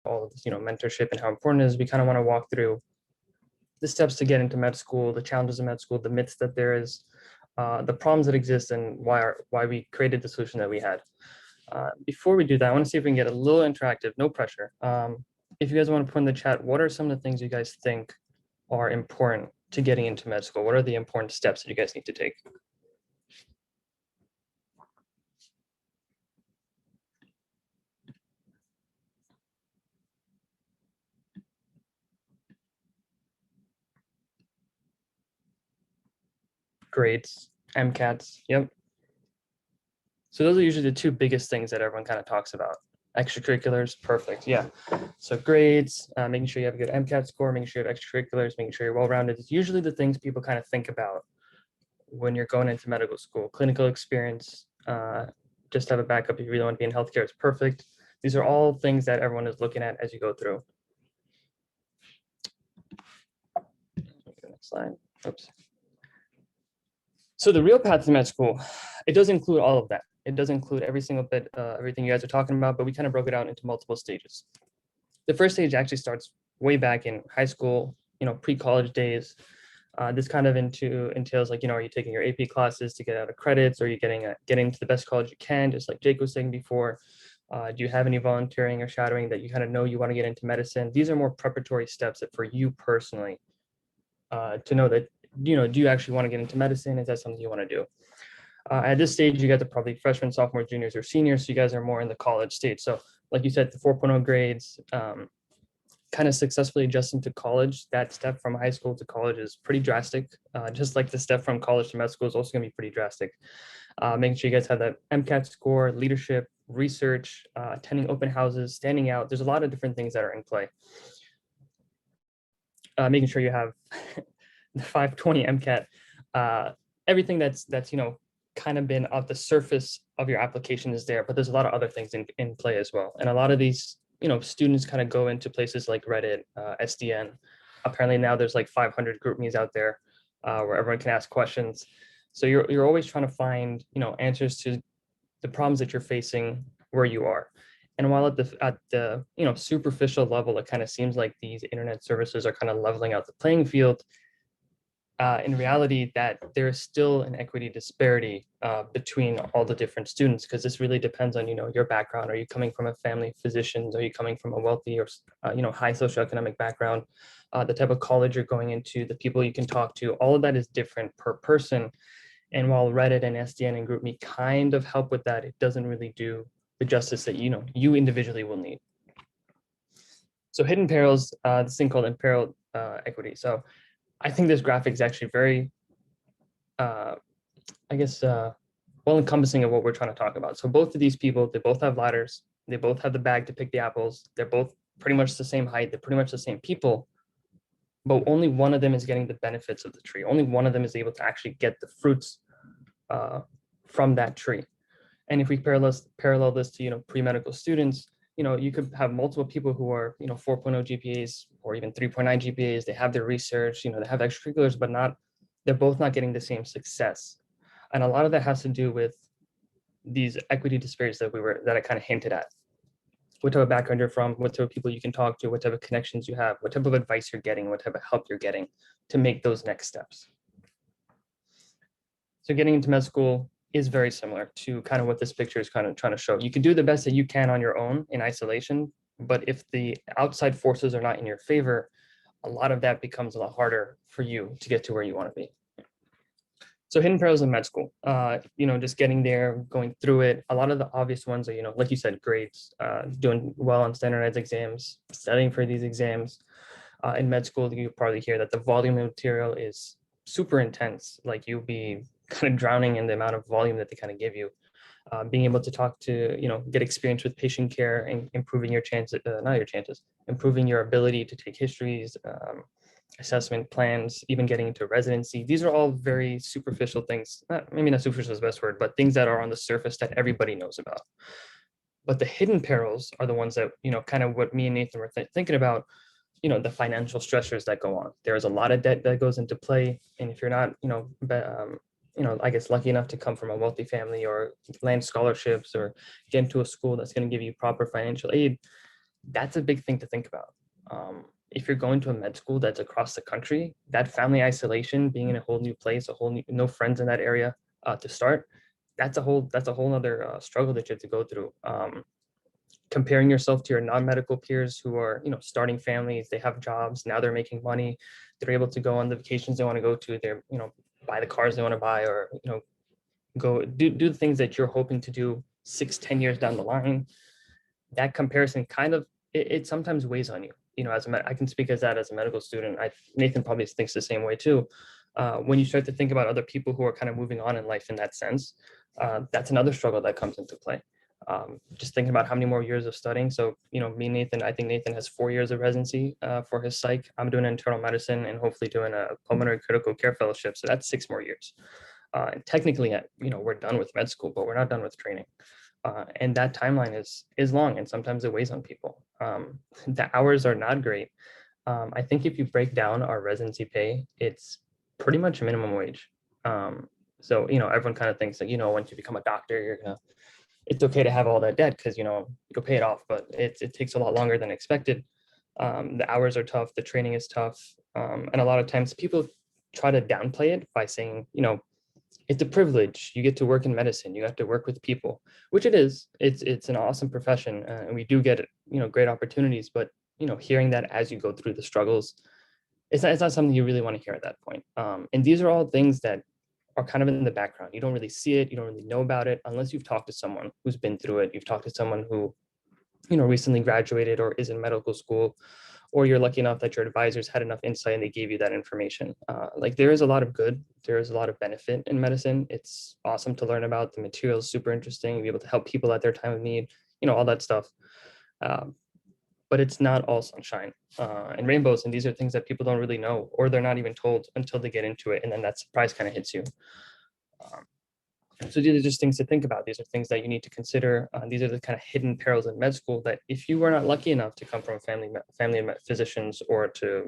all of this, mentorship and how important it is, we kind of want to walk through the steps to get into med school, the challenges of med school, the myths that there is, the problems that exist, and why we created the solution that we had. Before we do that, I want to see if we can get a little interactive, no pressure. If you guys want to put in the chat, what are some of the things you guys think are important to getting into med school? What are the important steps that you guys need to take? Grades, MCATs, yep. So those are usually the two biggest things that everyone kind of talks about. Extracurriculars, perfect, yeah. So grades, making sure you have a good MCAT score, making sure you have extracurriculars, making sure you're well-rounded. It's usually the things people kind of think about when you're going into medical school. Clinical experience, just have a backup if you really want to be in healthcare, it's perfect. These are all things that everyone is looking at as you go through. Next slide, oops. So the real path to med school, it does include all of that. It does include every single bit, everything you guys are talking about, but we kind of broke it out into multiple stages. The first stage actually starts way back in high school, pre-college days. This kind of entails like, are you taking your AP classes to get out of credits? Or are you getting to the best college you can, just like Jake was saying before? Do you have any volunteering or shadowing that you kind of know you want to get into medicine? These are more preparatory steps that for you personally to know that, do you actually want to get into medicine? Is that something you want to do? At this stage, you guys are probably freshmen, sophomores, juniors, or seniors. So you guys are more in the college stage. So like you said, the 4.0 grades, kind of successfully adjusting to college, that step from high school to college is pretty drastic. Just like the step from college to med school is also going to be pretty drastic. Making sure you guys have that MCAT score, leadership, research, attending open houses, standing out. There's a lot of different things that are in play. Making sure you have the 520 MCAT, everything that's kind of been at the surface of your application is there, but there's a lot of other things in play as well. And a lot of these, students kind of go into places like Reddit, SDN. Apparently now there's like 500 GroupMe's out there where everyone can ask questions. So you're always trying to find, answers to the problems that you're facing where you are. And while at the superficial level, it kind of seems like these internet services are kind of leveling out the playing field. In reality, that there is still an equity disparity between all the different students, because this really depends on your background. Are you coming from a family of physicians? Are you coming from a wealthy or high socioeconomic background? The type of college you're going into, the people you can talk to, all of that is different per person. And while Reddit and SDN and GroupMe kind of help with that, it doesn't really do the justice that you individually will need. So hidden perils, this thing called imperil equity. So I think this graphic is actually very, well encompassing of what we're trying to talk about. So both of these people, they both have ladders. They both have the bag to pick the apples. They're both pretty much the same height. They're pretty much the same people, but only one of them is getting the benefits of the tree. Only one of them is able to actually get the fruits from that tree. And if we parallel this to, pre-medical students, you could have multiple people who are, 4.0 GPAs or even 3.9 GPAs. They have their research, they have extracurriculars, but they're both not getting the same success. And a lot of that has to do with these equity disparities that I kind of hinted at. What type of background you're from, what type of people you can talk to, what type of connections you have, what type of advice you're getting, what type of help you're getting to make those next steps. So getting into med school is very similar to kind of what this picture is kind of trying to show. You can do the best that you can on your own in isolation, but if the outside forces are not in your favor, a lot of that becomes a lot harder for you to get to where you want to be. So hidden perils in med school, just getting there, going through it. A lot of the obvious ones are, like you said, grades, doing well on standardized exams, studying for these exams. In med school, you probably hear that the volume of material is super intense. Like you'll be kind of drowning in the amount of volume that they kind of give you. Being able to talk to, get experience with patient care and improving your chances, improving your ability to take histories, assessment plans, even getting into residency. These are all very superficial things. Maybe not superficial is the best word, but things that are on the surface that everybody knows about. But the hidden perils are the ones that, kind of what me and Nathan were thinking about, the financial stressors that go on. There's a lot of debt that goes into play. And if you're not, I guess lucky enough to come from a wealthy family or land scholarships or get into a school that's going to give you proper financial aid, That's a big thing to think about. If you're going to a med school that's across the country, that family isolation, being in a whole new place, a whole new, no friends in that area to start, that's a whole other struggle that you have to go through. Comparing yourself to your non-medical peers who are, starting families, they have jobs, now they're making money, they're able to go on the vacations they want to go to, they're, buy the cars they want to buy, or, go do the things that you're hoping to do 6-10 years down the line. That comparison kind of, it sometimes weighs on you. As I can speak as a medical student. Nathan probably thinks the same way too. When you start to think about other people who are kind of moving on in life in that sense, that's another struggle that comes into play. Just thinking about how many more years of studying. So, me, Nathan, I think Nathan has 4 years of residency for his psych. I'm doing internal medicine and hopefully doing a pulmonary critical care fellowship. So that's 6 more years. And technically, we're done with med school, but we're not done with training. And that timeline is long, and sometimes it weighs on people. The hours are not great. I think if you break down our residency pay, it's pretty much minimum wage. So, everyone kind of thinks that, once you become a doctor, it's okay to have all that debt because, you'll pay it off, but it takes a lot longer than expected. The hours are tough, the training is tough. And a lot of times people try to downplay it by saying, it's a privilege. You get to work in medicine. You have to work with people, which it is. It's an awesome profession, and we do get great opportunities. But hearing that as you go through the struggles, it's not something you really want to hear at that point. And these are all things that are kind of in the background. You don't really see it. You don't really know about it unless you've talked to someone who's been through it. You've talked to someone who recently graduated or is in medical school, or you're lucky enough that your advisors had enough insight and they gave you that information. Like there is a lot of good, there is a lot of benefit in medicine. It's awesome to learn about. The material is super interesting, be able to help people at their time of need, all that stuff. But it's not all sunshine and rainbows. And these are things that people don't really know, or they're not even told until they get into it. And then that surprise kind of hits you. So these are just things to think about. These are things that you need to consider. These are the kind of hidden perils in med school that if you were not lucky enough to come from a family of physicians, or to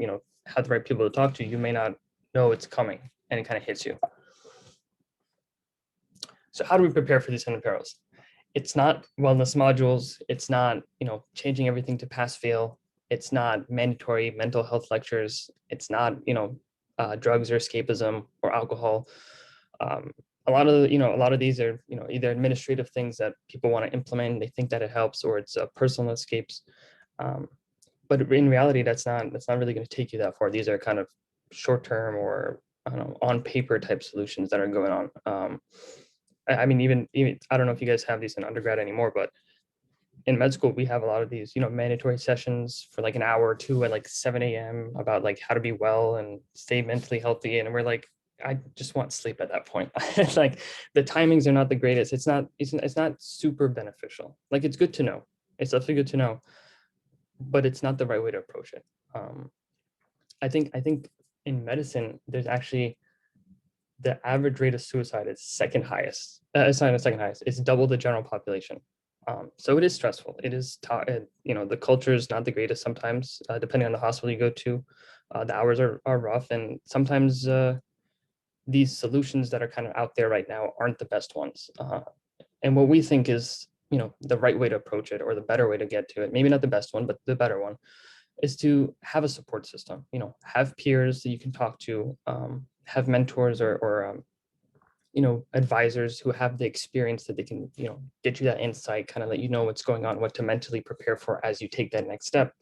have the right people to talk to, you may not know it's coming, and it kind of hits you. So how do we prepare for these hidden perils? It's not wellness modules. It's not changing everything to pass fail. It's not mandatory mental health lectures. It's not drugs or escapism or alcohol. A lot of these are either administrative things that people want to implement. They think that it helps, or it's personal escapes. But in reality, that's not really going to take you that far. These are kind of short term, or on paper type solutions that are going on. I mean, even I don't know if you guys have these in undergrad anymore, but in med school we have a lot of these mandatory sessions for like an hour or two at like 7 a.m. about like how to be well and stay mentally healthy, and we're like, I just want sleep at that point. It's like the timings are not the greatest. It's not super beneficial. Like it's good to know. It's definitely good to know, but it's not the right way to approach it. I think in medicine, there's actually the average rate of suicide is second highest. It's not the second highest. It's double the general population. So it is stressful. It is, the culture is not the greatest sometimes, depending on the hospital you go to. The hours are rough, and sometimes these solutions that are kind of out there right now aren't the best ones. And what we think is, the right way to approach it, or the better way to get to it, maybe not the best one, but the better one, is to have a support system. Have peers that you can talk to, have mentors or advisors who have the experience that they can, get you that insight, kind of let you know what's going on, what to mentally prepare for as you take that next step.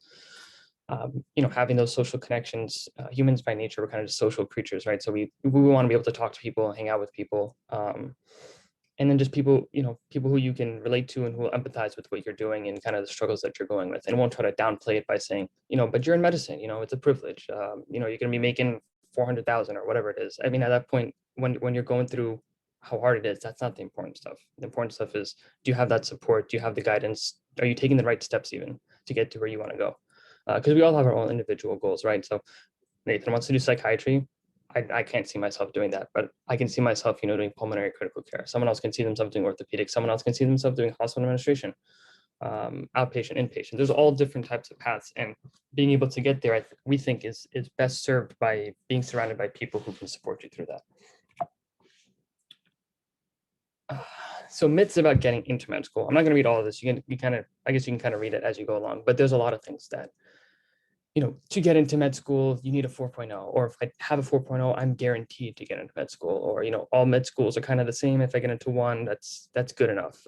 Having those social connections. Humans by nature, we're kind of just social creatures, right? So we want to be able to talk to people, hang out with people, and then just people who you can relate to and who will empathize with what you're doing and kind of the struggles that you're going with, and won't try to downplay it by saying, but you're in medicine, it's a privilege. You're going to be making 400,000 or whatever it is. I mean, at that point, when you're going through how hard it is, that's not the important stuff. The important stuff is, do you have that support? Do you have the guidance? Are you taking the right steps even to get to where you want to go? Because we all have our own individual goals, right? So Nathan wants to do psychiatry. I can't see myself doing that, but I can see myself, doing pulmonary critical care. Someone else can see themselves doing orthopedics. Someone else can see themselves doing hospital administration, outpatient, inpatient. There's all different types of paths, and being able to get there, we think is best served by being surrounded by people who can support you through that. So myths about getting into med school. I'm not going to read all of this. You kind of, I guess you can kind of read it as you go along, but there's a lot of things that, to get into med school, you need a 4.0, or if I have a 4.0, I'm guaranteed to get into med school, or, all med schools are kind of the same. If I get into one, that's good enough,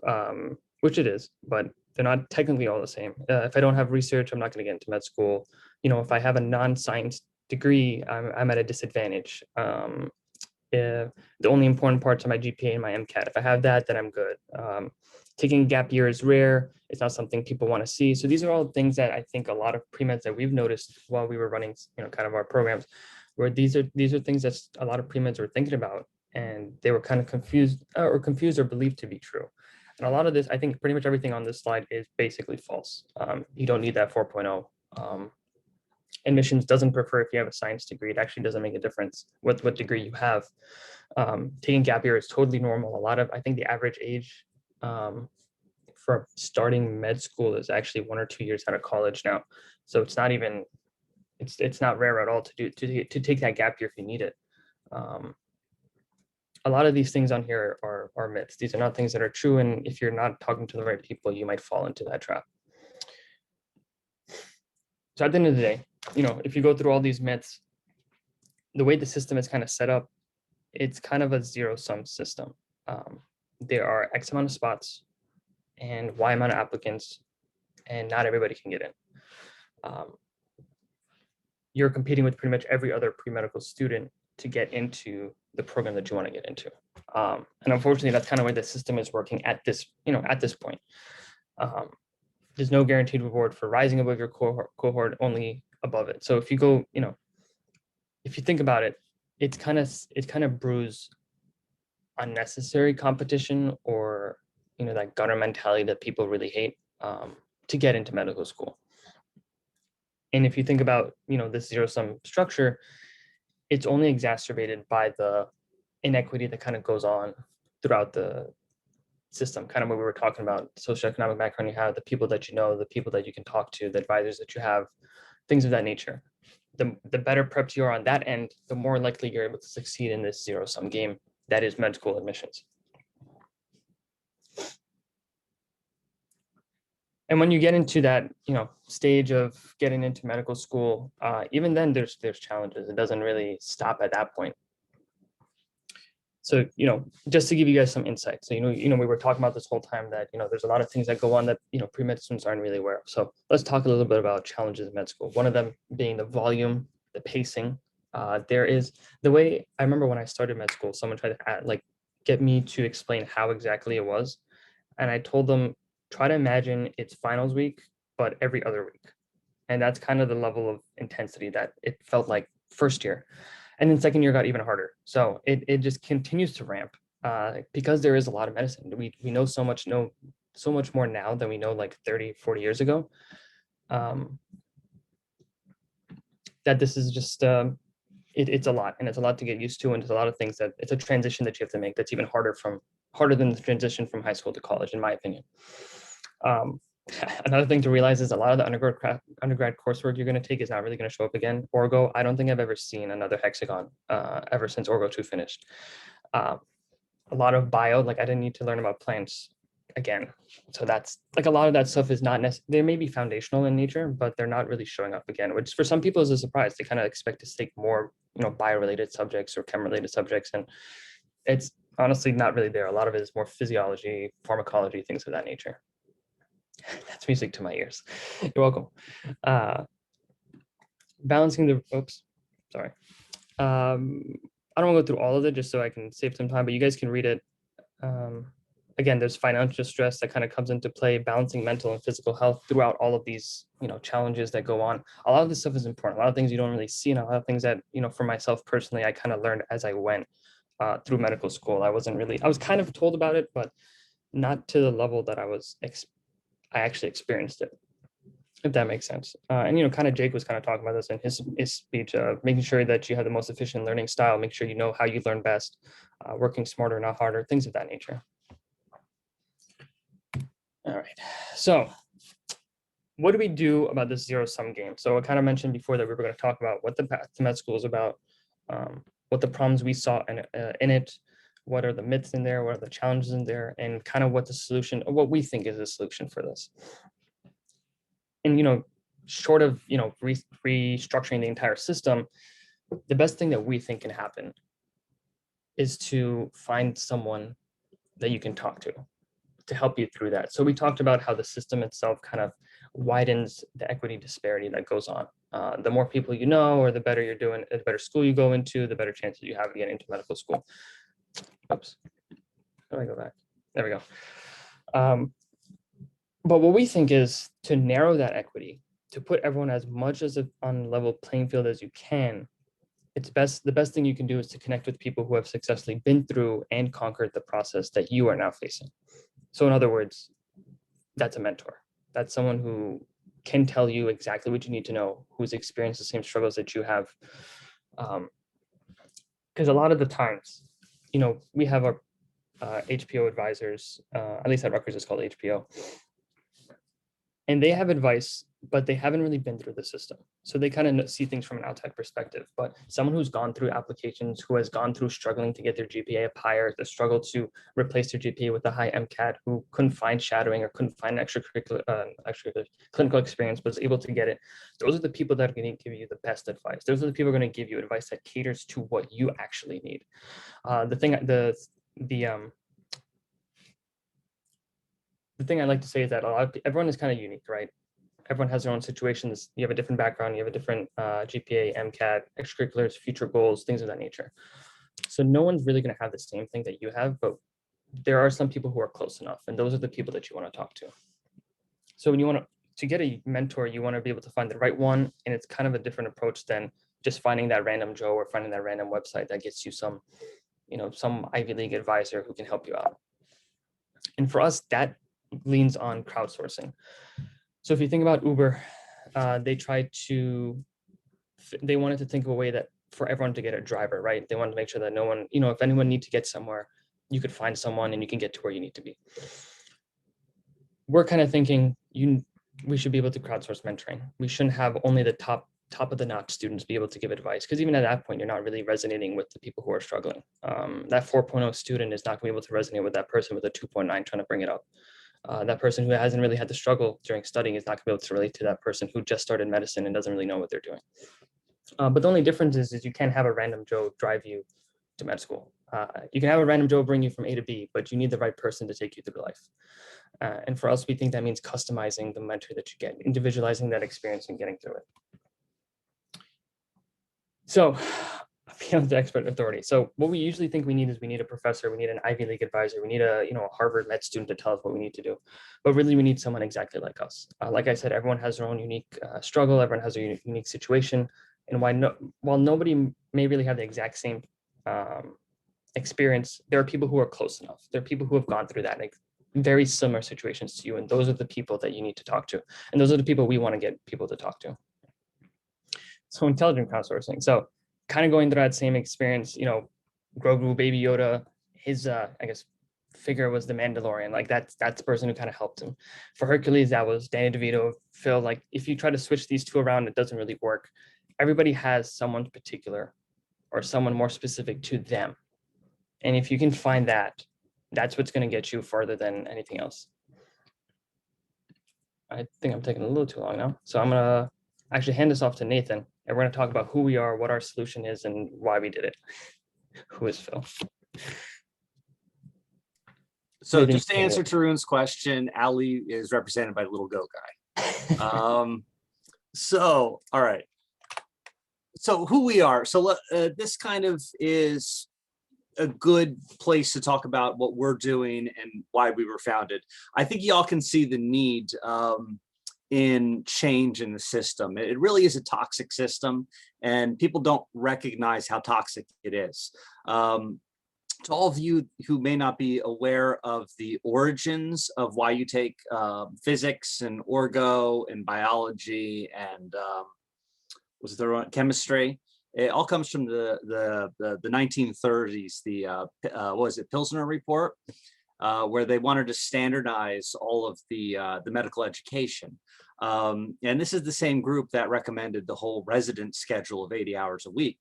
which it is, but they're not technically all the same. If I don't have research, I'm not going to get into med school. If I have a non-science degree, I'm at a disadvantage. The only important parts are my GPA and my MCAT. If I have that, then I'm good. Taking a gap year is rare. It's not something people want to see. So these are all things that I think a lot of pre-meds that we've noticed while we were running, kind of our programs, where these are things that a lot of pre-meds were thinking about, and they were kind of confused or believed to be true. And a lot of this, I think pretty much everything on this slide is basically false. You don't need that 4.0. Admissions doesn't prefer if you have a science degree. It actually doesn't make a difference what degree you have. Taking gap year is totally normal. I think the average age for starting med school is actually 1 or 2 years out of college now. So it's not even, it's not rare at all to take that gap year if you need it. A lot of these things on here are myths. These are not things that are true. And if you're not talking to the right people, you might fall into that trap. So at the end of the day, if you go through all these myths, the way the system is kind of set up, it's kind of a zero-sum system. There are X amount of spots and Y amount of applicants, and not everybody can get in. You're competing with pretty much every other pre-medical student to get into the program that you want to get into. And unfortunately, that's kind of where the system is working at this point. There's no guaranteed reward for rising above your cohort, only above it. So if you go, if you think about it, it's kind of brews unnecessary competition, or that gunner mentality that people really hate, to get into medical school. And if you think about this zero-sum structure, it's only exacerbated by the inequity that kind of goes on throughout the system, kind of what we were talking about, socioeconomic background you have, the people that you know, the people that you can talk to, the advisors that you have, things of that nature. The better prepped you are on that end, the more likely you're able to succeed in this zero-sum game that is med school admissions. And when you get into that, stage of getting into medical school, even then there's challenges. It doesn't really stop at that point. So, just to give you guys some insight. So, we were talking about this whole time that, there's a lot of things that go on that, pre-med students aren't really aware of. So let's talk a little bit about challenges in med school. One of them being the volume, the pacing. There is the way I remember when I started med school, someone tried to get me to explain how exactly it was. And I told them, try to imagine it's finals week, but every other week. And that's kind of the level of intensity that it felt like first year. And then second year got even harder. So it just continues to ramp because there is a lot of medicine. We know so much more now than we know like 30, 40 years ago. That this is just, it's a lot, and it's a lot to get used to. And there's a lot of things that it's a transition that you have to make that's even harder than the transition from high school to college, in my opinion. Another thing to realize is a lot of the undergrad coursework you're going to take is not really going to show up again. Orgo, I don't think I've ever seen another hexagon ever since Orgo 2 finished. A lot of bio, I didn't need to learn about plants again. So that's a lot of that stuff is not necessarily, they may be foundational in nature, but they're not really showing up again, which for some people is a surprise. They kind of expect to take more, bio-related subjects or chem-related subjects, and it's honestly not really there. A lot of it is more physiology, pharmacology, things of that nature. That's music to my ears. You're welcome. Balancing the, sorry. I don't want to go through all of it just so I can save some time, but you guys can read it. Again, there's financial stress that kind of comes into play, balancing mental and physical health throughout all of these, challenges that go on. A lot of this stuff is important. A lot of things you don't really see, and a lot of things that, for myself personally, I kind of learned as I went through medical school. I was kind of told about it, but not to the level that I actually experienced it, if that makes sense. And, kind of Jake was kind of talking about this in his speech, making sure that you have the most efficient learning style, make sure you know how you learn best, working smarter, not harder, things of that nature. All right, so what do we do about this zero-sum game? So I kind of mentioned before that we were going to talk about what the path to med school is about, what the problems we saw in it, what are the myths in there, what are the challenges in there, and kind of what the solution, or what we think is the solution for this. And, short of, restructuring the entire system, the best thing that we think can happen is to find someone that you can talk to help you through that. So we talked about how the system itself kind of widens the equity disparity that goes on. The more people you know, or the better you're doing, the better school you go into, the better chances you have of getting into medical school. Oops. How do I go back? There we go. But what we think is to narrow that equity, to put everyone as much as on a level playing field as you can. The best thing you can do is to connect with people who have successfully been through and conquered the process that you are now facing. So in other words, that's a mentor. That's someone who can tell you exactly what you need to know, who's experienced the same struggles that you have. Because a lot of the times, we have our HPO advisors, at least at Rutgers it's called HPO, and they have advice, but they haven't really been through the system. So they kind of see things from an outside perspective. But someone who's gone through applications, who has gone through struggling to get their GPA up higher, the struggle to replace their GPA with a high MCAT, who couldn't find shadowing or couldn't find extracurricular clinical experience, but was able to get it. Those are the people that are going to give you the best advice. Those are the people who are going to give you advice that caters to what you actually need. The thing I like to say is that everyone is kind of unique, right? Everyone has their own situations. You have a different background, you have a different GPA, MCAT, extracurriculars, future goals, things of that nature. So no one's really going to have the same thing that you have, but there are some people who are close enough, and those are the people that you want to talk to. So when you want to get a mentor, you want to be able to find the right one, and it's kind of a different approach than just finding that random Joe or finding that random website that gets you some Ivy League advisor who can help you out. And for us, that leans on crowdsourcing. So if you think about Uber, they wanted to think of a way that for everyone to get a driver, right? They wanted to make sure that no one, if anyone needs to get somewhere, you could find someone and you can get to where you need to be. We're kind of thinking we should be able to crowdsource mentoring. We shouldn't have only the top of the notch students be able to give advice, because even at that point, you're not really resonating with the people who are struggling. That 4.0 student is not going to be able to resonate with that person with a 2.9 trying to bring it up. That person who hasn't really had to struggle during studying is not going to be able to relate to that person who just started medicine and doesn't really know what they're doing. But the only difference is you can't have a random Joe drive you to med school. You can have a random Joe bring you from A to B, but you need the right person to take you through life. And for us, we think that means customizing the mentor that you get, individualizing that experience and getting through it. So beyond the expert authority. So what we usually think we need is we need a professor, we need an Ivy League advisor, we need a Harvard med student to tell us what we need to do. But really we need someone exactly like us. Like I said, everyone has their own unique struggle, everyone has a unique situation. And while nobody may really have the exact same experience, there are people who are close enough. There are people who have gone through that, like very similar situations to you. And those are the people that you need to talk to. And those are the people we want to get people to talk to. So intelligent crowdsourcing. So kind of going through that same experience, Grogu, Baby Yoda, his figure was the Mandalorian. Like that's the person who kind of helped him. For Hercules, that was Danny DeVito. Phil, like if you try to switch these two around, it doesn't really work. Everybody has someone particular or someone more specific to them. And if you can find that, that's what's going to get you further than anything else. I think I'm taking a little too long now. So I'm going to actually hand this off to Nathan. And we're going to talk about who we are, what our solution is, and why we did it. Who is Phil? So Nathan, just to answer Tarun's question, Ali is represented by Little Go Guy. So, all right. So who we are. So this kind of is a good place to talk about what we're doing and why we were founded. I think y'all can see the need in change in the system. It really is a toxic system, and people don't recognize how toxic it is. To all of you who may not be aware of the origins of why you take physics and orgo and biology and chemistry, it all comes from the 1930s. What was it, Pilsner Report, where they wanted to standardize all of the medical education. And this is the same group that recommended the whole resident schedule of 80 hours a week.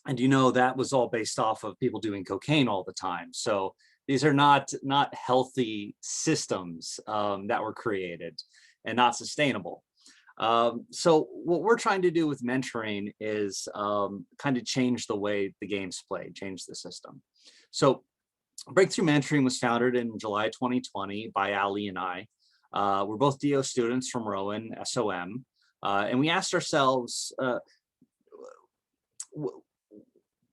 And that was all based off of people doing cocaine all the time. So these are not healthy systems that were created and not sustainable. So what we're trying to do with mentoring is kind of change the way the game's played, change the system. So BreakThru Mentoring was founded in July 2020 by Ali and I. We're both DO students from Rowan, SOM. And we asked ourselves,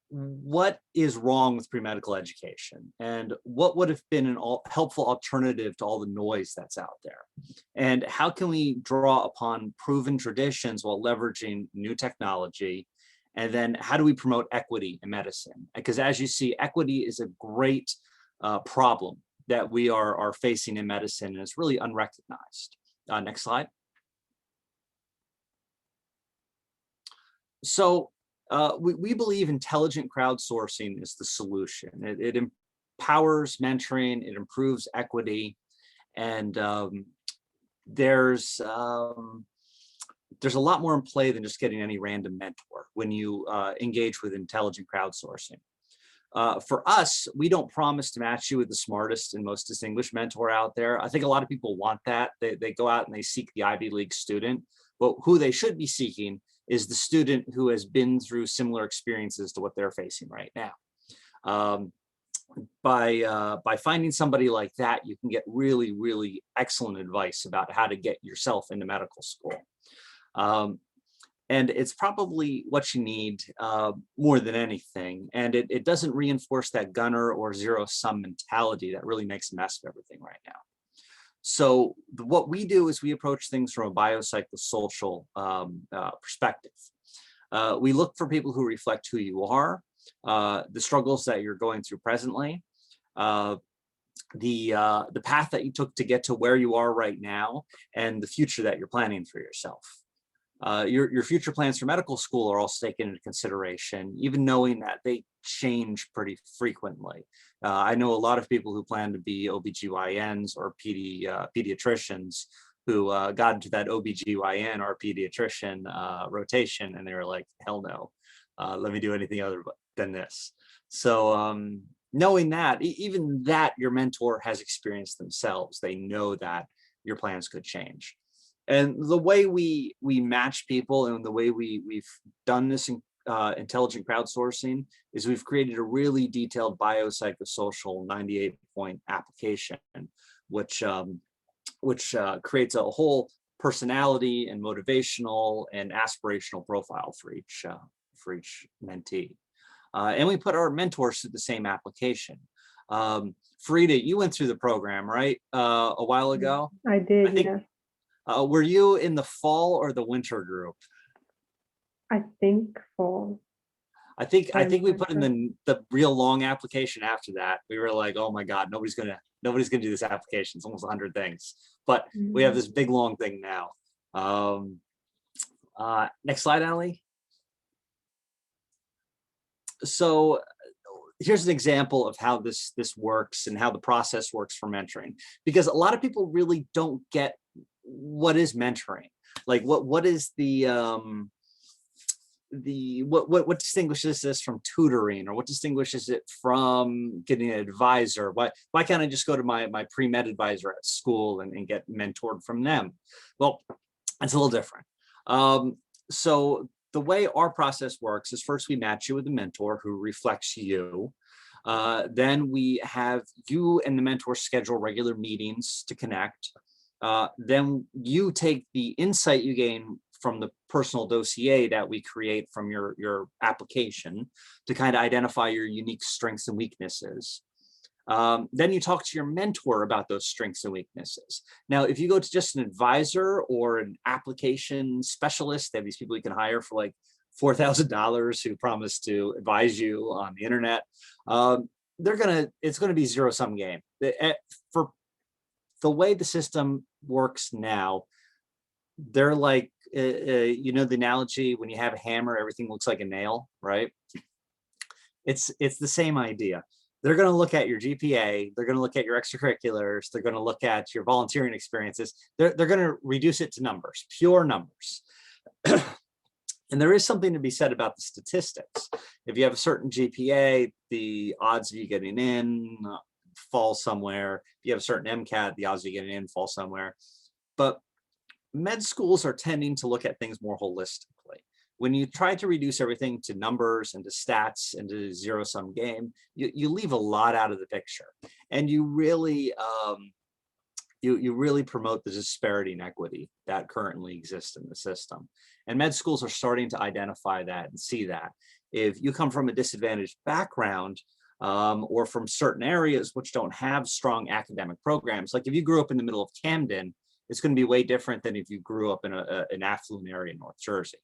what is wrong with pre-medical education, and what would have been an helpful alternative to all the noise that's out there, and how can we draw upon proven traditions while leveraging new technology, and then how do we promote equity in medicine? Because as you see, equity is a great problem that we are facing in medicine, and it's really unrecognized. Next slide. So we believe intelligent crowdsourcing is the solution. It empowers mentoring, it improves equity, and there's a lot more in play than just getting any random mentor when you engage with intelligent crowdsourcing. For us, we don't promise to match you with the smartest and most distinguished mentor out there. I think a lot of people want that. They go out and they seek the Ivy League student, but who they should be seeking is the student who has been through similar experiences to what they're facing right now. By finding somebody like that, you can get really, really excellent advice about how to get yourself into medical school. And it's probably what you need more than anything. And it doesn't reinforce that gunner or zero-sum mentality that really makes a mess of everything right now. So what we do is we approach things from a biopsychosocial perspective. We look for people who reflect who you are, the struggles that you're going through presently, the path that you took to get to where you are right now, and the future that you're planning for yourself. Your future plans for medical school are also taken into consideration, even knowing that they change pretty frequently. I know a lot of people who plan to be OBGYNs or pediatricians who got into that OBGYN or pediatrician rotation, and they were like, hell no, let me do anything other than this. So knowing that, even that your mentor has experienced themselves, they know that your plans could change. And the way we match people and the way we've done this in intelligent crowdsourcing is we've created a really detailed biopsychosocial 98-point application, which creates a whole personality and motivational and aspirational profile for each mentee. And we put our mentors through the same application. Farida, you went through the program, right? A while ago? I did, yeah. Were you in the fall or the winter group? I think fall. I think we put in the real long application after that. We were like, oh my God, nobody's gonna do this application. It's almost 100 things, but we have this big long thing now. Next slide, Ali. So here's an example of how this works and how the process works for mentoring, because a lot of people really don't get what is mentoring. Like what is what distinguishes this from tutoring, or what distinguishes it from getting an advisor? Why can't I just go to my pre-med advisor at school and get mentored from them? Well, it's a little different. So the way our process works is, first we match you with a mentor who reflects you. Then we have you and the mentor schedule regular meetings to connect. Then you take the insight you gain from the personal dossier that we create from your application to kind of identify your unique strengths and weaknesses. Then you talk to your mentor about those strengths and weaknesses. Now, if you go to just an advisor or an application specialist, they have these people you can hire for like $4,000 who promise to advise you on the internet. It's gonna be zero-sum game. For the way the system works now, they're like, you know, the analogy when you have a hammer, everything looks like a nail, right? It's the same idea. They're going to look at your GPA. They're going to look at your extracurriculars. They're going to look at your volunteering experiences. They're going to reduce it to numbers, pure numbers. And there is something to be said about the statistics. If you have a certain GPA, the odds of you getting in fall somewhere. If you have a certain MCAT, the odds of you getting in fall somewhere. But med schools are tending to look at things more holistically. When you try to reduce everything to numbers and to stats and to zero-sum game, you leave a lot out of the picture. And you really, you really promote the disparity and equity that currently exists in the system. And med schools are starting to identify that and see that. If you come from a disadvantaged background or from certain areas which don't have strong academic programs, like if you grew up in the middle of Camden, it's going to be way different than if you grew up in an affluent area in North Jersey.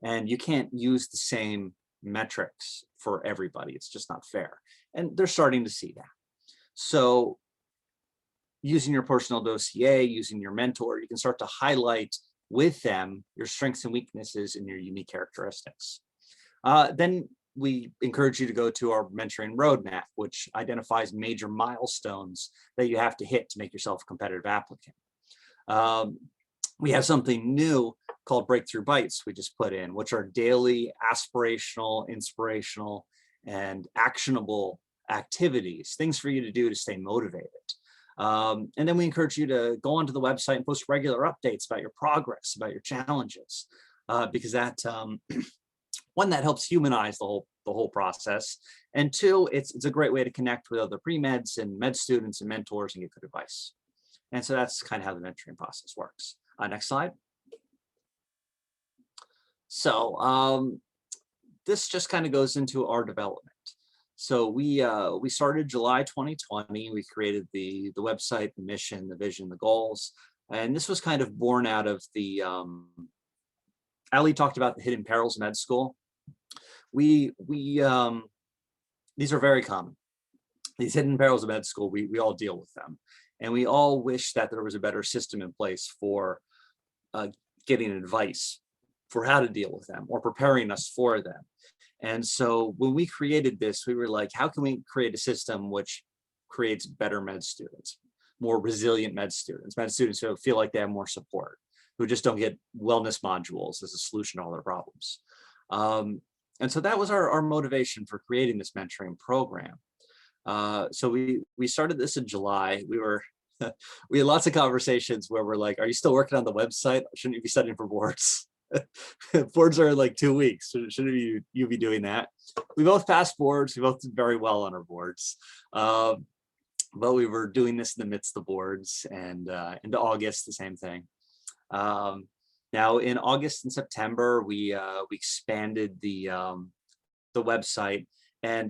And you can't use the same metrics for everybody. It's just not fair. And they're starting to see that. So using your personal dossier, using your mentor, you can start to highlight with them your strengths and weaknesses and your unique characteristics. Then we encourage you to go to our mentoring roadmap, which identifies major milestones that you have to hit to make yourself a competitive applicant. We have something new called BreakThru Bites we just put in, which are daily aspirational, inspirational, and actionable activities, things for you to do to stay motivated. And then we encourage you to go onto the website and post regular updates about your progress, about your challenges, because that, one, that helps humanize the whole process, and two, it's a great way to connect with other pre-meds and med students and mentors and get good advice. And so that's kind of how the mentoring process works. Next slide. So this just kind of goes into our development. So we started July 2020. We created the website, the mission, the vision, the goals, and this was kind of born out of the. Ali talked about the hidden perils of med school. These are very common. These hidden perils of med school, we all deal with them, and we all wish that there was a better system in place for getting advice for how to deal with them or preparing us for them. And so when we created this, we were like, how can we create a system which creates better med students, more resilient med students who feel like they have more support, who just don't get wellness modules as a solution to all their problems. And so that was our motivation for creating this mentoring program. So we started this in July. We had lots of conversations where we're like, are you still working on the website? Shouldn't you be studying for boards? Boards are in like 2 weeks. Shouldn't you be doing that? We both passed boards. We both did very well on our boards. But we were doing this in the midst of boards, and into August, the same thing. Now in August and September, we expanded the website, and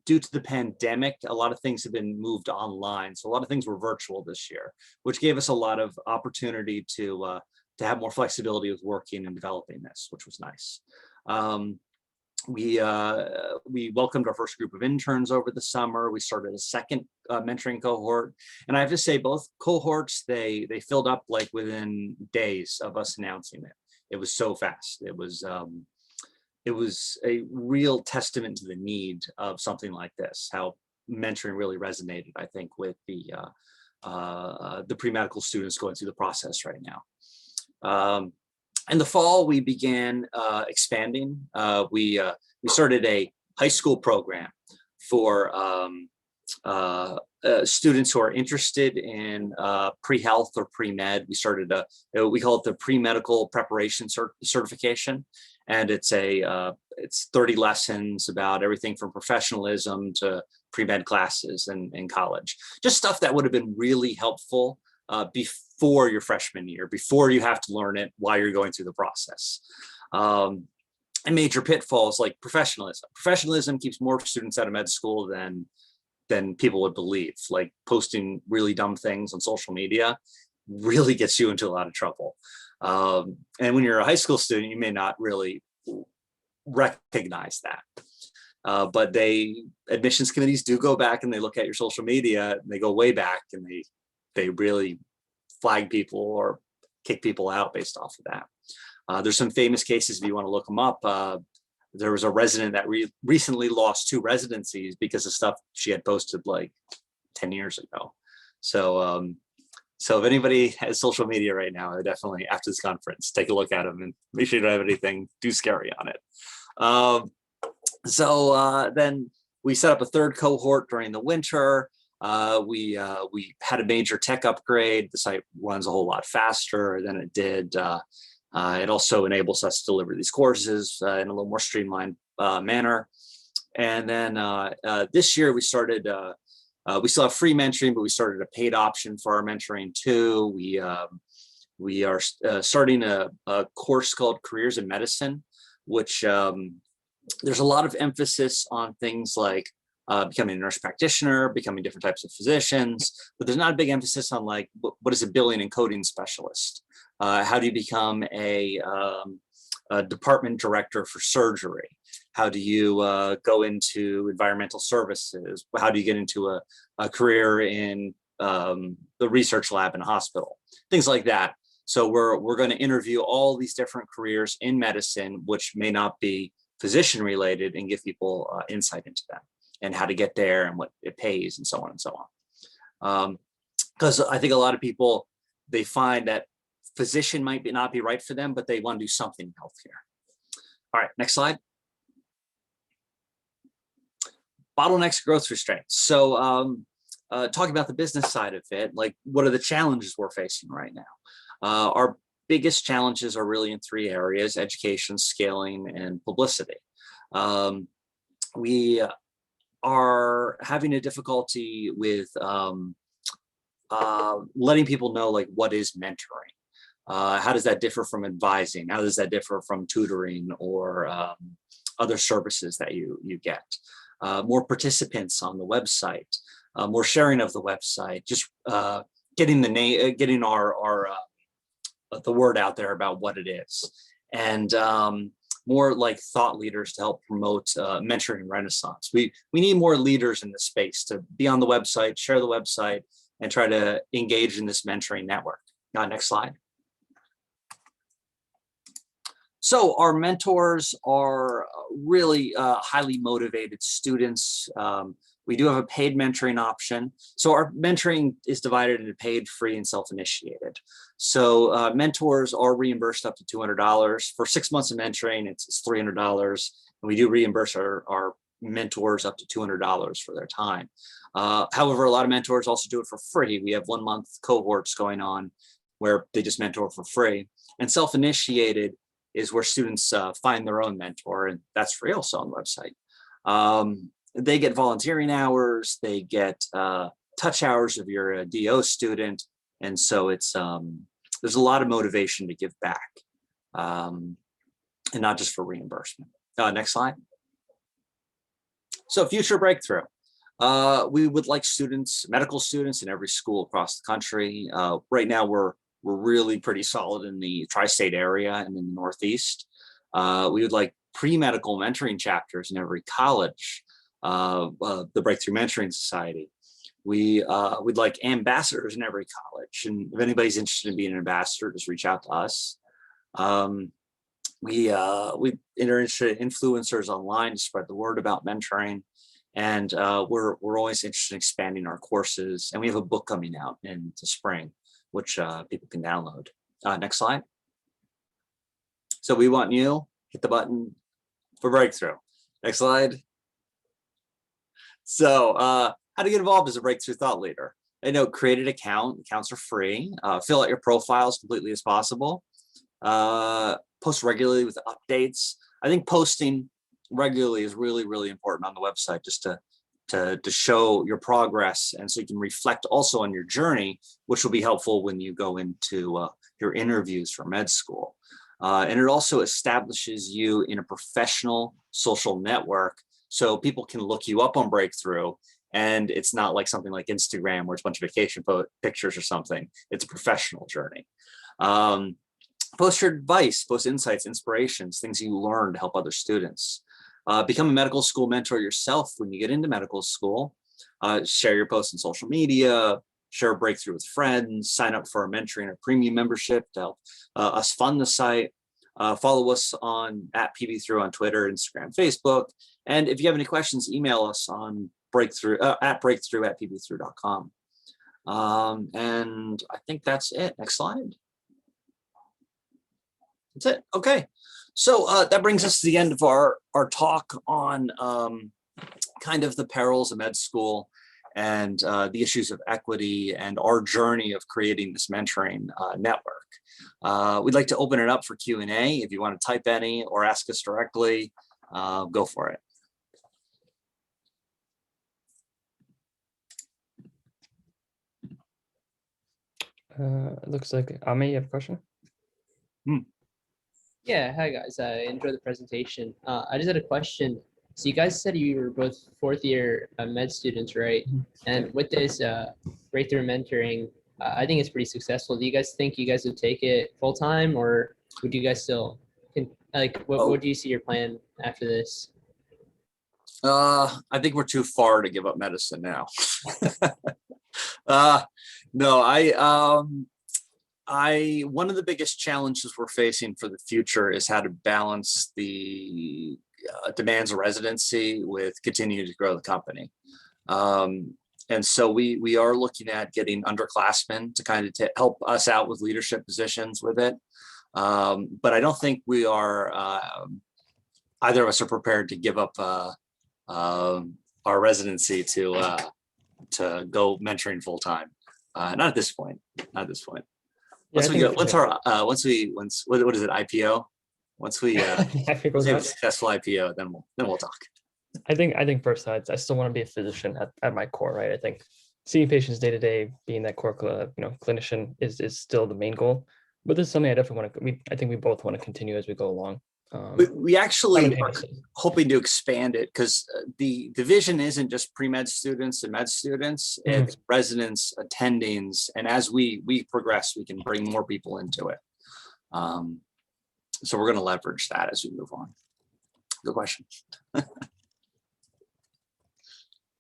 due to the pandemic, a lot of things have been moved online. So a lot of things were virtual this year, which gave us a lot of opportunity to have more flexibility with working and developing this, which was nice. We welcomed our first group of interns over the summer. We started a second mentoring cohort, and I have to say, both cohorts, they filled up like within days of us announcing it. It was so fast. It was a real testament to the need of something like this, how mentoring really resonated, I think, with the pre-medical students going through the process right now. In the fall, we began expanding. We started a high school program for students who are interested in pre-health or pre-med. We started we call it the pre-medical preparation certification, and it's 30 lessons about everything from professionalism to pre-med classes in college. Just stuff that would have been really helpful before your freshman year, before you have to learn it while you're going through the process. And major pitfalls like professionalism. Professionalism keeps more students out of med school than people would believe. Like posting really dumb things on social media really gets you into a lot of trouble. And when you're a high school student, you may not really recognize that. But admissions committees do go back and they look at your social media, and they go way back, and they really flag people or kick people out based off of that. There's some famous cases if you want to look them up. There was a resident that recently lost 2 residencies because of stuff she had posted like 10 years ago. So So if anybody has social media right now, I would definitely, after this conference, take a look at them and make sure you don't have anything too scary on it. Then we set up a third cohort during the winter. We had a major tech upgrade. The site runs a whole lot faster than it did. It also enables us to deliver these courses in a little more streamlined manner. And then this year we started, we still have free mentoring, but we started a paid option for our mentoring too. We are starting a course called Careers in Medicine, which there's a lot of emphasis on things like becoming a nurse practitioner, becoming different types of physicians, but there's not a big emphasis on like, what is a billing and coding specialist? How do you become a department director for surgery? How do you go into environmental services? How do you get into a career in the research lab in a hospital? Things like that. So we're going to interview all these different careers in medicine, which may not be physician related, and give people insight into them and how to get there and what it pays and so on and so on. Because I think a lot of people, they find that physician might not be right for them, but they want to do something in healthcare. All right, next slide. Bottlenecks, growth restraints. So talking about the business side of it, like what are the challenges we're facing right now? Our biggest challenges are really in three areas: education, scaling, and publicity. We are having a difficulty with letting people know like what is mentoring. How does that differ from advising? How does that differ from tutoring or other services that you get? More participants on the website, more sharing of the website, just getting the name, getting the word out there about what it is, and more like thought leaders to help promote mentoring renaissance. We need more leaders in the space to be on the website, share the website, and try to engage in this mentoring network. Next slide. So our mentors are really highly motivated students. We do have a paid mentoring option. So our mentoring is divided into paid, free, and self-initiated. So mentors are reimbursed up to $200. For 6 months of mentoring, it's $300. And we do reimburse our mentors up to $200 for their time. However, a lot of mentors also do it for free. We have 1 month cohorts going on where they just mentor for free. And self-initiated is where students find their own mentor, and that's free also on the website. They get volunteering hours, they get touch hours if you're a DO student, and so it's there's a lot of motivation to give back, and not just for reimbursement. Next slide. So future breakthrough. We would like students, medical students in every school across the country. Right now we're really pretty solid in the tri-state area and in the Northeast. We would like pre-medical mentoring chapters in every college, the BreakThru Mentoring Society. We'd like ambassadors in every college. And if anybody's interested in being an ambassador, just reach out to us. We enter into influencers online to spread the word about mentoring. And we're always interested in expanding our courses. And we have a book coming out in the spring, which people can download. Next slide. So we want you, hit the button for breakthrough. Next slide. So how to get involved as a breakthrough thought leader. I know, create an account, accounts are free. Fill out your profile as completely as possible. Post regularly with updates. I think posting regularly is really, really important on the website, just to show your progress, and so you can reflect also on your journey, which will be helpful when you go into your interviews for med school. And it also establishes you in a professional social network, so people can look you up on BreakThru, and it's not like something like Instagram where it's a bunch of vacation pictures or something. It's a professional journey. Post your advice, post insights, inspirations, things you learn to help other students. Become a medical school mentor yourself when you get into medical school. Share your posts on social media, share BreakThru with friends, sign up for our mentoring or premium membership to help us fund the site. Follow us on @PBThru on Twitter, Instagram, Facebook. And if you have any questions, email us on BreakThru@pbthru.com. And I think that's it. Next slide. That's it. Okay. So that brings us to the end of our talk on kind of the perils of med school and the issues of equity and our journey of creating this mentoring network. We'd like to open it up for Q&A. If you want to type any or ask us directly, go for it. It looks like Ame, you have a question? Yeah, hi guys. I enjoyed the presentation. I just had a question. So you guys said you were both fourth year med students, right? And with this breakthrough mentoring, I think it's pretty successful. Do you guys think you guys would take it full time, or would you guys still like what do you see your plan after this? I think we're too far to give up medicine now. No, one of the biggest challenges we're facing for the future is how to balance the demands of residency with continuing to grow the company. And so we are looking at getting underclassmen to kind of help us out with leadership positions with it. But I don't think we are, either of us are prepared to give up our residency to go mentoring full time. Not at this point. Not at this point. Once we go, what is it, IPO? Once we have a successful IPO, then we'll talk. I think first sides, I still want to be a physician at my core, right? I think seeing patients day to day, being that core clinician is still the main goal. But this is something I definitely want to. I think we both want to continue as we go along. We actually are hoping to expand it because the division isn't just pre-med students and med students, it's residents, attendings, and as we progress, we can bring more people into it. So we're going to leverage that as we move on. Good question. I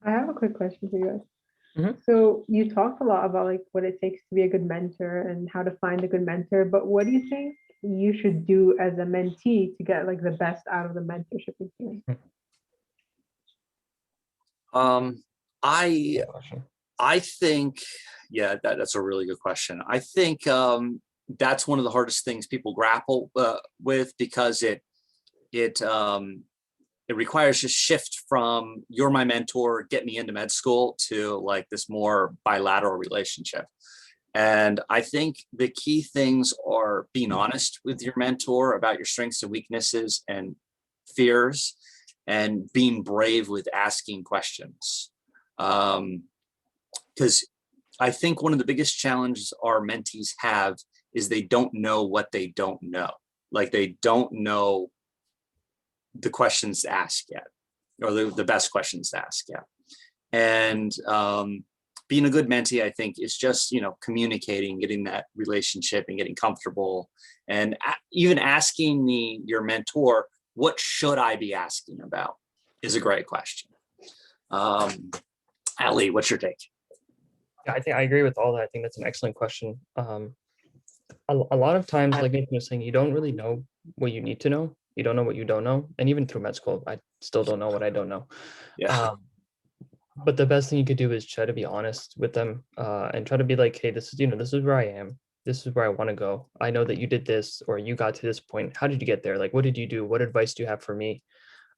have a quick question for you guys. Mhm. So you talked a lot about like what it takes to be a good mentor and how to find a good mentor, but what do you think you should do as a mentee to get like the best out of the mentorship experience? I think, yeah, that's a really good question. I think that's one of the hardest things people grapple with because it requires a shift from you're my mentor, get me into med school to like this more bilateral relationship. And I think the key things are being honest with your mentor about your strengths and weaknesses and fears and being brave with asking questions. Because I think one of the biggest challenges our mentees have is they don't know what they don't know. Like they don't know the questions to ask yet, or the best questions to ask yet. And being a good mentee, I think, is just, communicating, getting that relationship and getting comfortable. And even asking your mentor, what should I be asking about is a great question. Ali, what's your take? Yeah, I think I agree with all that. I think that's an excellent question. A lot of times, like Nathan was saying, you don't really know what you need to know. You don't know what you don't know. And even through med school, I still don't know what I don't know. Yeah. But the best thing you could do is try to be honest with them and try to be like, hey, this is where I am. This is where I want to go. I know that you did this or you got to this point. How did you get there? Like, what did you do? What advice do you have for me?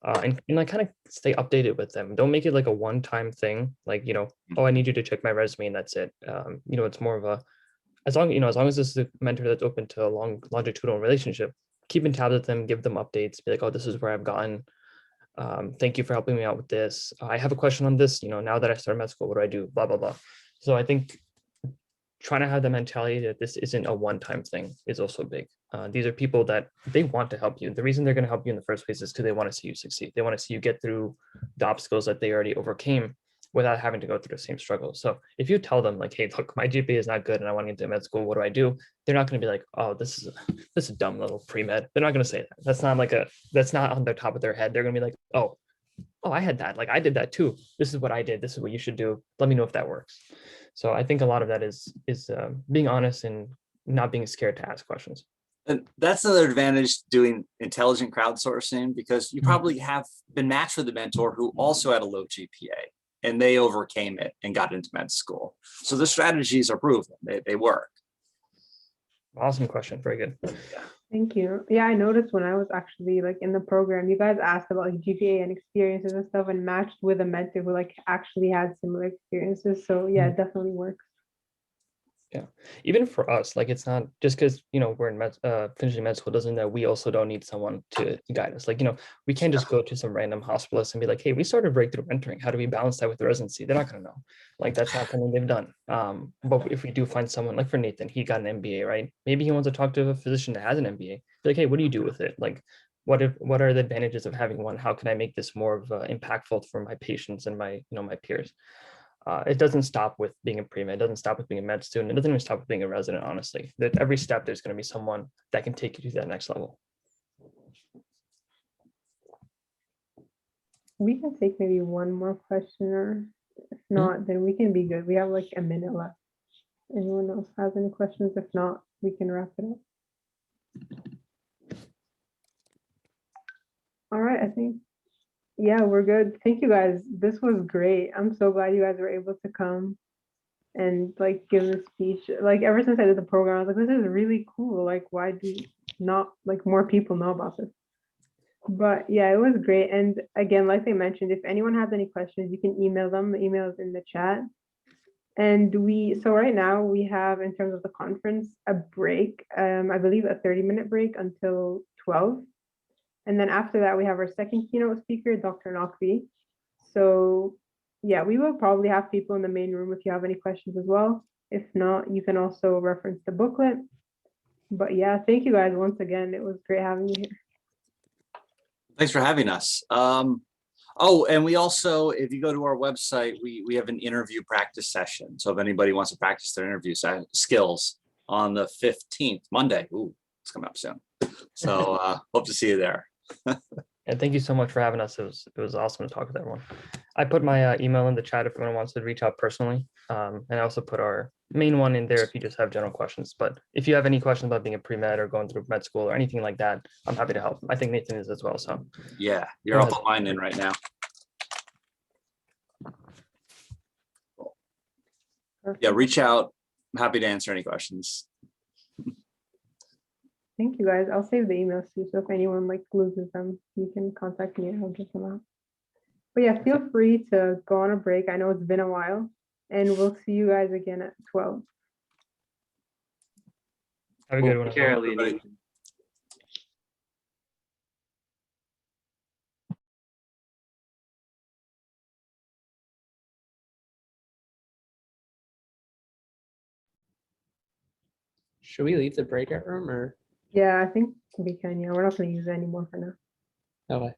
And like kind of stay updated with them. Don't make it like a one-time thing. Like, oh, I need you to check my resume and that's it. It's more of a, as long as this is a mentor that's open to a longitudinal relationship, keeping tabs with them, give them updates, be like, oh, this is where I've gotten. Thank you for helping me out with this. I have a question on this, now that I started med school, what do I do? Blah, blah, blah. So I think trying to have the mentality that this isn't a one-time thing is also big. These are people that they want to help you. The reason they're going to help you in the first place is because they want to see you succeed. They want to see you get through the obstacles that they already overcame without having to go through the same struggle. So if you tell them like, hey, look, my GPA is not good and I want to get into med school, what do I do? They're not going to be like, oh, this is a dumb little pre-med. They're not going to say that. That's not on the top of their head. They're going to be like, oh, I had that. Like I did that too. This is what I did. This is what you should do. Let me know if that works. So I think a lot of that is being honest and not being scared to ask questions. And that's another advantage doing intelligent crowdsourcing, because you probably have been matched with a mentor who also had a low GPA. and they overcame it and got into med school. So the strategies are proven, they work. Awesome question. Very good. Thank you. Yeah, I noticed when I was actually like in the program, you guys asked about like GPA and experiences and stuff and matched with a mentor who like actually had similar experiences. So yeah, it definitely works. Yeah, even for us, like it's not just because we're in finishing med school doesn't mean that we also don't need someone to guide us. Like we can't just go to some random hospitalist and be like, hey, we started breakthrough mentoring. How do we balance that with the residency? They're not gonna know. Like that's not something they've done. But if we do find someone like for Nathan, he got an MBA, right? Maybe he wants to talk to a physician that has an MBA. Be like, hey, what do you do with it? Like, what are the advantages of having one? How can I make this more of impactful for my patients and my my peers? It doesn't stop with being a pre-med, it doesn't stop with being a med student, it doesn't even stop with being a resident, honestly. That every step there's going to be someone that can take you to that next level. We can take maybe one more question, or if not, then we can be good. We have like a minute left. Anyone else has any questions? If not, we can wrap it up. All right, I think, yeah, we're good. Thank you guys. This was great. I'm so glad you guys were able to come and like give the speech. Like ever since I did the program, I was like, this is really cool. Like, why do not like more people know about this? But yeah, it was great. And again, like they mentioned, if anyone has any questions, you can email them. The email is in the chat. And so right now we have, in terms of the conference, a break, I believe a 30-minute break until 12. And then after that, we have our second keynote speaker, Dr. Nakvi. So yeah, we will probably have people in the main room if you have any questions as well. If not, you can also reference the booklet. But yeah, thank you guys once again. It was great having you here. Thanks for having us. Oh, and we also, if you go to our website, we have an interview practice session. So if anybody wants to practice their interview skills on the 15th, Monday, ooh, it's coming up soon. So hope to see you there. And thank you so much for having us. It was awesome to talk with everyone. I put my email in the chat if anyone wants to reach out personally. And I also put our main one in there if you just have general questions. But if you have any questions about being a pre-med or going through med school or anything like that, I'm happy to help. I think Nathan is as well. So yeah, you're all put mine in right now. Yeah, reach out. I'm happy to answer any questions. Thank you guys. I'll save the emails too. So if anyone like loses them, you can contact me and I'll get them out. But yeah, feel free to go on a break. I know it's been a while, and we'll see you guys again at 12. Have a good one. Everybody. Should we leave the breakout room or? Yeah, I think we can. Yeah, we're not going to use it anymore for now. Okay.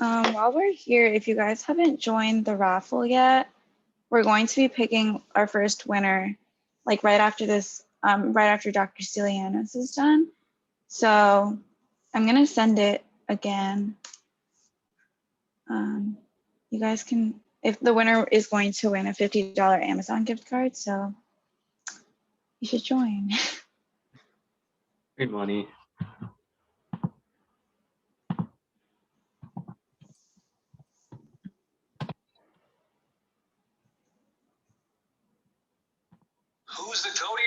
While we're here, if you guys haven't joined the raffle yet, we're going to be picking our first winner, like right after this, right after Dr. Stilianos is done. So I'm gonna send it again. You guys can, if the winner is going to win a $50 Amazon gift card, so you should join. Good money. Who's the Cody?